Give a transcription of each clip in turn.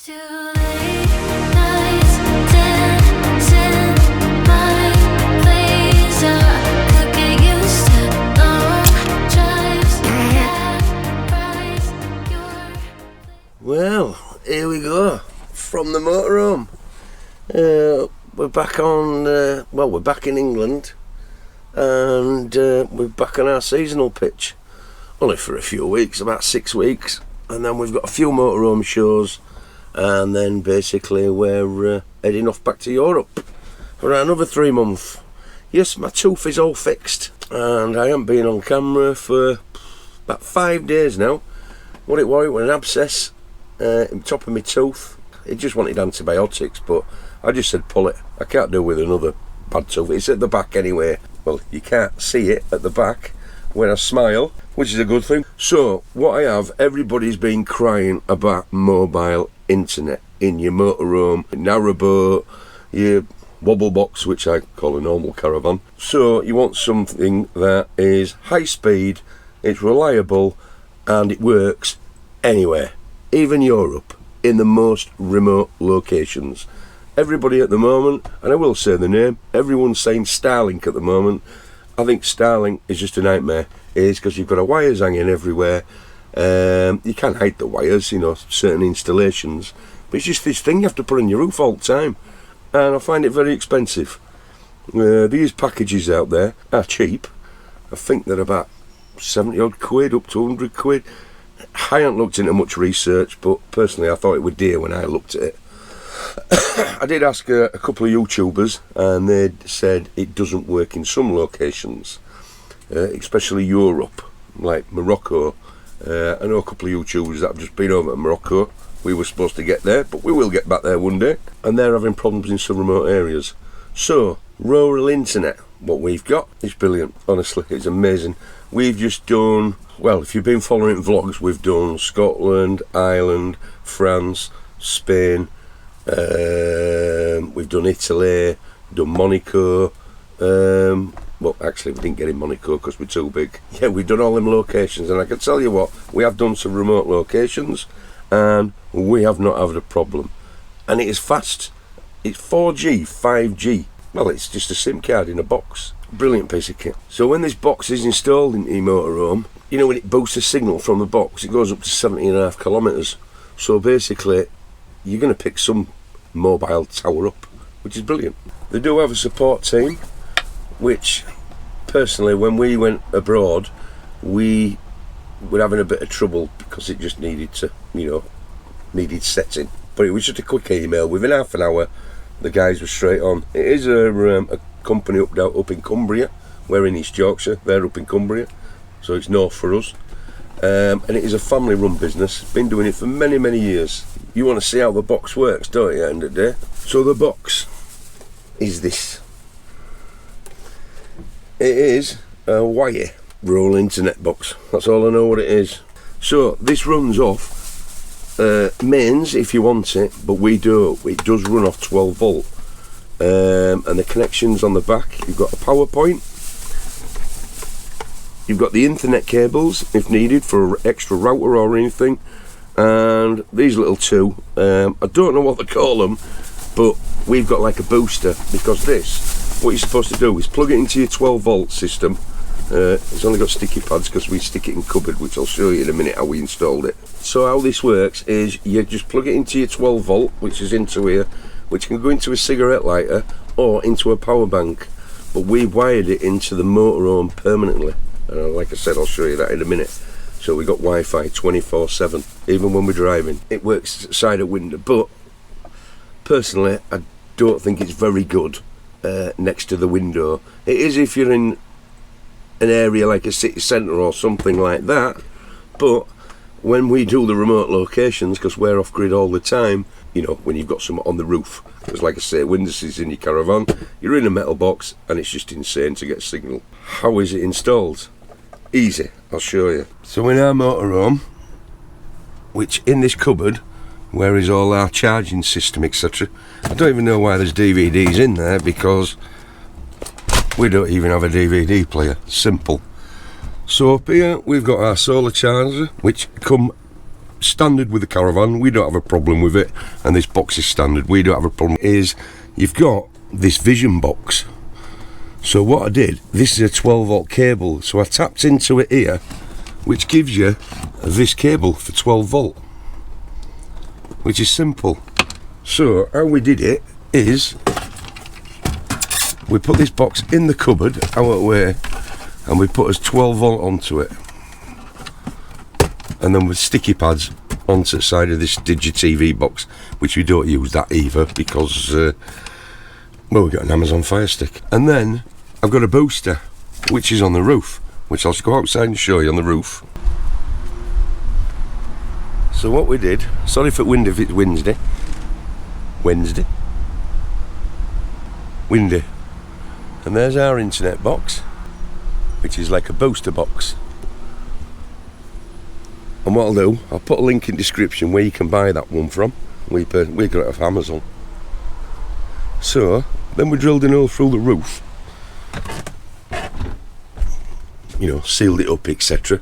Well, here we go from the motorhome. We're back on. We're back in England, and we're back on our seasonal pitch. Only for a few weeks, about 6 weeks, and then we've got a few motorhome shows, and then basically we're heading off back to Europe for another 3 months. Yes, my tooth is all fixed, and I haven't been on camera for about 5 days now. What it was an abscess on top of my tooth. It just wanted antibiotics, but I just said pull it. I can't do with another bad tooth. It's at the back anyway. Well, you can't see it at the back when I smile, which is a good thing. So what I have, everybody's been crying about mobile internet in your motorhome, narrowboat, your wobble box, which I call a normal caravan. So you want something that is high speed, it's reliable, and it works anywhere, even Europe, in the most remote locations. Everybody at the moment, and I will say the name, everyone's saying Starlink at the moment. I think Starlink is just a nightmare. It is, because you've got wires hanging everywhere. You can't hide the wires, you know, certain installations, but it's just this thing you have to put on your roof all the time, and I find it very expensive. These packages out there are cheap. I think they're about 70 odd quid up to 100 quid. I haven't looked into much research, but personally I thought it was dear when I looked at it. I did ask a couple of YouTubers, and they said it doesn't work in some locations, especially Europe, like Morocco. I know a couple of YouTubers that have just been over to Morocco. We were supposed to get there, but we will get back there one day, and they're having problems in some remote areas. So, rural internet, what we've got is brilliant. Honestly, it's amazing. We've just done, well, if you've been following vlogs, we've done Scotland, Ireland, France, Spain, we've done Italy, done Monaco. Well, actually we didn't get in Monaco because we're too big. Yeah, we've done all them locations, and I can tell you what, we have done some remote locations, and we have not had a problem. And it is fast. It's 4G, 5G. Well, it's just a SIM card in a box. Brilliant piece of kit. So when this box is installed in your motorhome, you know, when it boosts a signal from the box, it goes up to 70.5 kilometres. So basically, you're going to pick some mobile tower up, which is brilliant. They do have a support team, which personally, when we went abroad, we were having a bit of trouble because it just needed to, you know, needed setting. But it was just a quick email. Within half an hour, the guys were straight on. It is a company up in Cumbria. We're in East Yorkshire, they're up in Cumbria, so it's north for us. And it is a family run business, been doing it for many, many years. You want to see how the box works, don't you, at the end of the day? So the box is this. It is a wire rural internet box, that's all I know what it is. So this runs off mains if you want it, but we do. It does run off 12 volt. And the connections on the back, you've got a power point, you've got the internet cables if needed for an extra router or anything, and these little two, I don't know what they call them, but we've got like a booster, because this, what you're supposed to do is plug it into your 12 volt system. It's only got sticky pads because we stick it in cupboard, which I'll show you in a minute how we installed it. So how this works is you just plug it into your 12 volt, which is into here, which can go into a cigarette lighter or into a power bank, but we wired it into the motorhome permanently. Like I said, I'll show you that in a minute. So we got Wi-Fi 24/7, even when we're driving. It works side of window, but personally I don't think it's very good next to the window. It is if you're in an area like a city centre or something like that, but when we do the remote locations, because we're off grid all the time, you know, when you've got some on the roof, because like I say, windows is in your caravan, you're in a metal box, and it's just insane to get signal. How is it installed? Easy, I'll show you. So in our motorhome, which in this cupboard, where is all our charging system, etc. I don't even know why there's DVDs in there, because we don't even have a DVD player. Simple. So up here we've got our solar charger, which come standard with the caravan. We don't have a problem with it, and this box is standard. We don't have a problem. Is you've got this vision box. So what I did, this is a 12 volt cable, so I tapped into it here, which gives you this cable for 12 volt, which is simple. So how we did it is we put this box in the cupboard out of the way, and we put us 12 volt onto it, and then with sticky pads onto the side of this DigiTV box, which we don't use that either because well, we've got an Amazon Fire Stick. And then I've got a booster which is on the roof, which I'll just go outside and show you on the roof. So what we did, sorry for wind if it's windy, and there's our internet box, which is like a booster box. And what I'll do, I'll put a link in the description where you can buy that one from. We got it off Amazon. So then we drilled a hole through the roof, you know, sealed it up, etc.,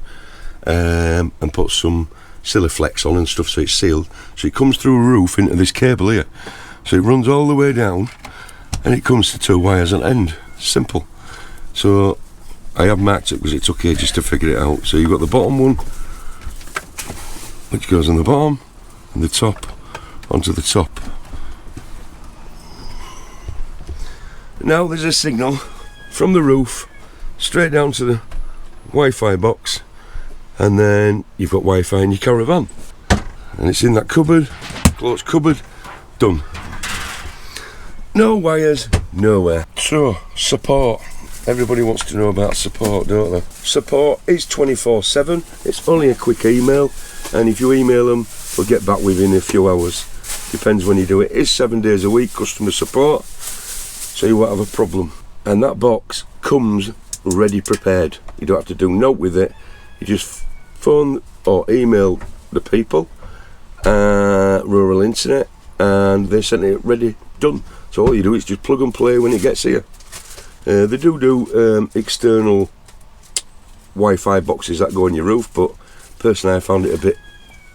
and put some Siliflex on and stuff so it's sealed. So it comes through a roof into this cable here. So it runs all the way down, and it comes to 2 wires on end. Simple. So I have marked it because it took ages to figure it out. So you've got the bottom one, which goes on the bottom, and the top onto the top. Now there's a signal from the roof straight down to the Wi-Fi box, and then you've got Wi-Fi in your caravan, and it's in that cupboard, closed cupboard, done. No wires, nowhere. So, support. Everybody wants to know about support, don't they? Support is 24/7. It's only a quick email, and if you email them, they'll get back within a few hours. Depends when you do it. It is 7 days a week, customer support, so you won't have a problem. And that box comes ready prepared. You don't have to do note with it. You just phone or email the people, rural internet, and they send it ready, done. So all you do is just plug and play when it gets here. They do external Wi-Fi boxes that go on your roof, but personally I found it a bit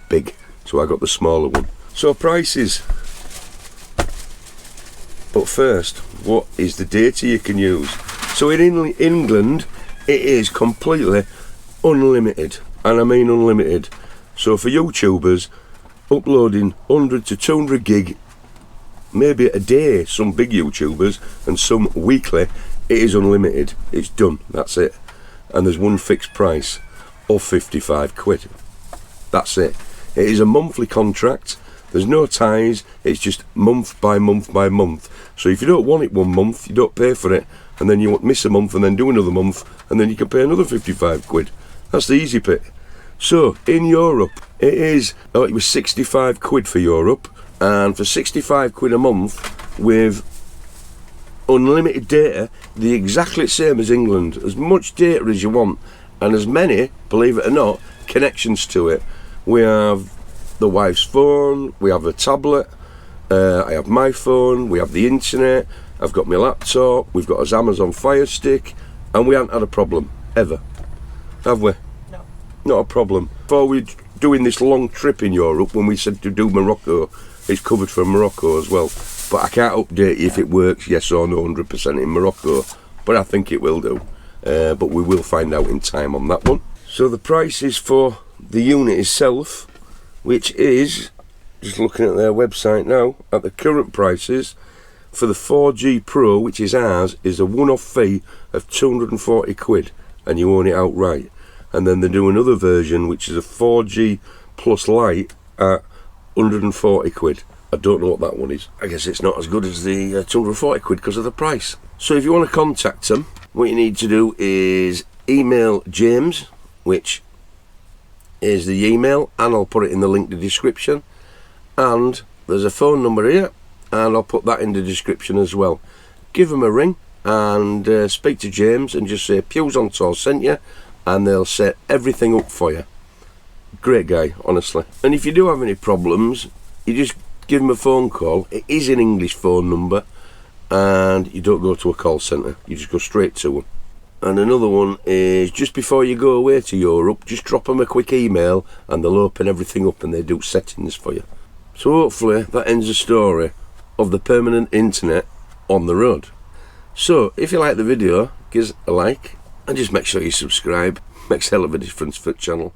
big, so I got the smaller one. So prices. But first, what is the data you can use? So in England, it is completely unlimited, and I mean unlimited. So for YouTubers, uploading 100 to 200 gig, maybe a day, some big YouTubers, and some weekly, it is unlimited. It's done, that's it. And there's one fixed price of 55 quid. That's it. It is a monthly contract. There's no ties, it's just month by month by month. So if you don't want it 1 month, you don't pay for it, and then you miss a month and then do another month, and then you can pay another 55 quid. That's the easy bit. So in Europe, it was 65 quid for Europe, and for 65 quid a month with unlimited data, the exactly same as England. As much data as you want, and as many, believe it or not, connections to it. We have the wife's phone, we have a tablet, I have my phone, we have the internet, I've got my laptop, we've got his Amazon Fire Stick, and we haven't had a problem, ever. Have we? No. Not a problem. Before we're doing this long trip in Europe, when we said to do Morocco, it's covered for Morocco as well. But I can't update you if it works, yes or no, 100% in Morocco, but I think it will do. But we will find out in time on that one. So the prices for the unit itself, which is, just looking at their website now, at the current prices, for the 4G Pro, which is ours, is a one-off fee of 240 quid, and you own it outright. And then they do another version, which is a 4G Plus Lite at 140 quid. I don't know what that one is. I guess it's not as good as the 240 quid because of the price. So if you want to contact them, what you need to do is email James, which is the email, and I'll put it in the link in the description. And there's a phone number here, and I'll put that in the description as well. Give them a ring and speak to James and just say Pughs on Tour sent you, and they'll set everything up for you. Great guy, honestly. And if you do have any problems, you just give him a phone call. It is an English phone number, and you don't go to a call centre, you just go straight to them. And another one is just before you go away to Europe, just drop them a quick email and they'll open everything up and they do settings for you. So hopefully that ends the story of the permanent internet on the road. So if you like the video, give us a like and just make sure you subscribe. Makes a hell of a difference for the channel.